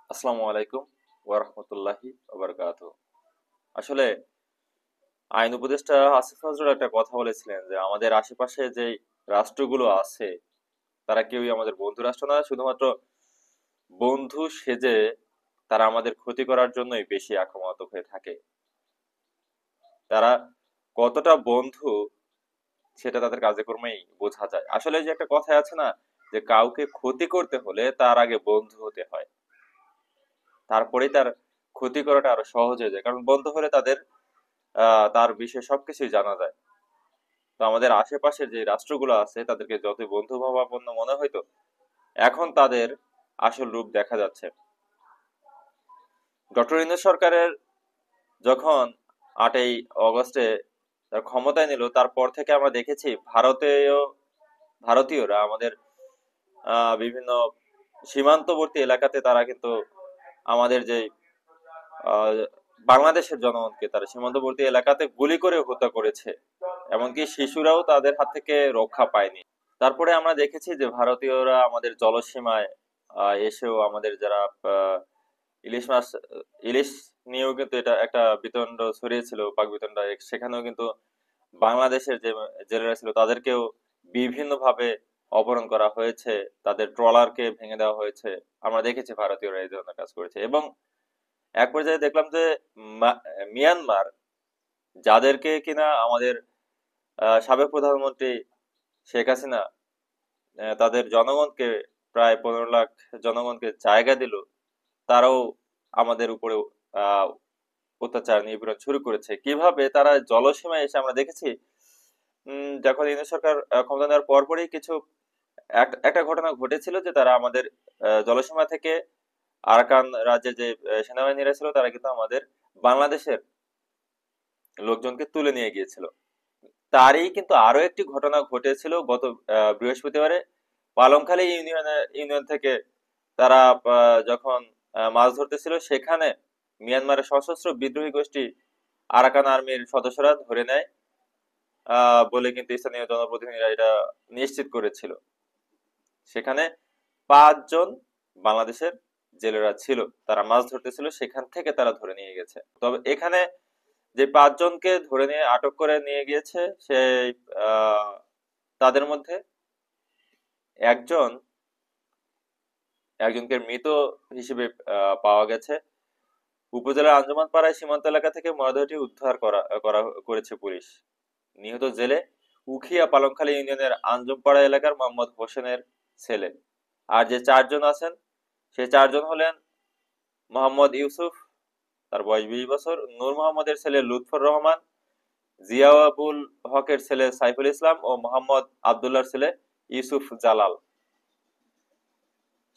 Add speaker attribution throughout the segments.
Speaker 1: আসসালামু আলাইকুম ওয়া রাহমাতুল্লাহি ওয়া বারাকাতুহু। আসলে আইন উপদেষ্টা আসিফ নজরুল একটা কথা বলেছিলেন যে আমাদের আশেপাশে যেই রাষ্ট্রগুলো আছে তারা কেউই আমাদের বন্ধু রাষ্ট্র না, শুধুমাত্র বন্ধু সেজে তারা আমাদের ক্ষতি করার জন্যই বেশি আক্রমণাত্মক হয়ে থাকে। তারা কতটা বন্ধু সেটা তাদের কার্যক্রমেই বোঝা যায়। আসলে যে একটা কথাই আছে না, যে কাউকে ক্ষতি করতে হলে তার আগে বন্ধু হতে হয়, তারপরেই তার ক্ষতি করাটা আরো সহজ হয়ে যায়। কারণ বন্ধু হলে তার বিষয়ে সবকিছুই জানা যায়। তো আমাদের আশেপাশের যে রাষ্ট্রগুলো আছে তাদেরকে যতই বন্ধু ভাবাপন্ন মনে হইতো, এখন তাদের আসল রূপ দেখা যাচ্ছে। ডক্টর ইউনূস সরকারের যখন 8ই অগস্টে তার ক্ষমতায় নিল, তারপর থেকে আমরা দেখেছি ভারতীয়রা আমাদের বিভিন্ন সীমান্তবর্তী এলাকাতে তারা কিন্তু আমাদের যে আহ, বাংলাদেশের জনগণকে তারা সীমান্তবর্তী এলাকাতে গুলি করে হত্যা করেছে। এমনকি শিশুরাও তাদের হাত থেকে রক্ষা পায়নি। তারপরে আমরা দেখেছি যে ভারতীয়রা আমাদের জলসীমায় এসেও আমাদের যারা আহ, ইলিশ মাছ ইলিশ নিয়েও কিন্তু এটা একটা বিতণ্ড ছড়িয়েছিল, পাক বিতণ্ড। সেখানেও কিন্তু বাংলাদেশের যে জেলেরা ছিল তাদেরকেও বিভিন্ন ভাবে অপহরণ করা হয়েছে, তাদের ট্রলারকে ভেঙে দেওয়া হয়েছে। আমরা দেখেছি ভারতীয়রা এই ধরনের কাজ করেছে। এবং এক পর্যায়ে দেখলাম যে মিয়ানমার, যাদেরকে কিনা আমাদের সাবেক প্রধানমন্ত্রী শেখ হাসিনা তাদের জনগণকে, প্রায় 15 লাখ জনগণকে জায়গা দিল, তারাও আমাদের উপরে আহ অত্যাচার নিপীড়ন শুরু করেছে। কিভাবে তারা জলসীমায় এসে আমরা দেখেছি। যখন ইউনূস সরকার ক্ষমতা নেওয়ার পরপরই কিছু একটা ঘটনা ঘটেছিল যে তারা আমাদের জলসীমা থেকে আরাকান রাজ্যে যে সেনাবাহিনীরা ছিল তারা কিন্তু আমাদের বাংলাদেশের লোকজনকে তুলে নিয়ে গিয়েছিল। তারই কিন্তু আরো একটি ঘটনা ঘটেছিল গত বৃহস্পতিবারে। পালংখালী ইউনিয়ন থেকে তারা যখন মাছ ধরতেছিল, সেখানে মিয়ানমারের সশস্ত্র বিদ্রোহী গোষ্ঠী আরাকান আর্মির সদস্যরা ধরে নেয় বলে কিন্তু স্থানীয় জনপ্রতিনিধিরা এটা নিশ্চিত করেছিল। সেখানে 5 জন বাংলাদেশের জেলেরা ছিল, তারা মাছ ধরতেছিল, সেখান থেকে তারা ধরে নিয়ে গেছে। তবে এখানে যে 5 জনকে ধরে নিয়ে আটক করে নিয়ে গিয়েছে, সেই আহ, তাদের মধ্যে একজন একজনকে মৃত হিসেবে পাওয়া গেছে। উপজেলার আঞ্জুমান পাড়ায় সীমান্ত এলাকা থেকে মরদেহটি উদ্ধার করেছে পুলিশ। নিহত জেলে উখিয়া পালংখালী ইউনিয়নের আঞ্জুমপাড়া এলাকার মোহাম্মদ হোসেনের ছেলে। আর যে 4 জন আছেন, সেই 4 জন হলেন মোহাম্মদ ইউসুফ, তার বয়স 20 বছর, নূর মোহাম্মদের ছেলে লুৎফর রহমান, জিয়াউল হকের ছেলে সাইফুল ইসলাম ও মোহাম্মদ আবদুল্লাহর ছেলে ইউসুফ জালাল।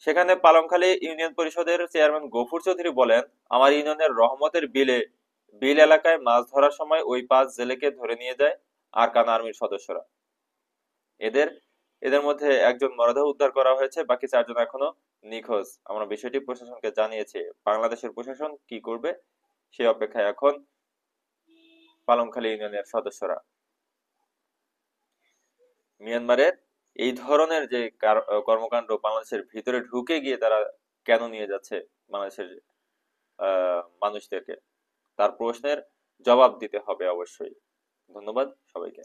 Speaker 1: সেখানে পালংখালী ইউনিয়ন পরিষদের চেয়ারম্যান গফুর চৌধুরী বলেন, আমার ইউনিয়নের রহমতের বিল এলাকায় মাছ ধরার সময় ওই 5 জেলেকে ধরে নিয়ে যায় আরাকান আর্মির সদস্যরা। এদের এদের মধ্যে একজন মরদেহ উদ্ধার করা হয়েছে, বাকি 4 জন এখনো নিখোঁজ। আমরা বিষয়টি প্রশাসনকে জানিয়েছি। বাংলাদেশের প্রশাসন কি করবে সে অপেক্ষায় এখন পালংখালী ইউনিয়নের সদস্যরা। মিয়ানমারের এই ধরনের যে কর্মকাণ্ড বাংলাদেশের ভিতরে ঢুকে গিয়ে তারা কেন নিয়ে যাচ্ছে বাংলাদেশের মানুষদেরকে, তার প্রশ্নের জবাব দিতে হবে অবশ্যই। ধন্যবাদ সবাইকে।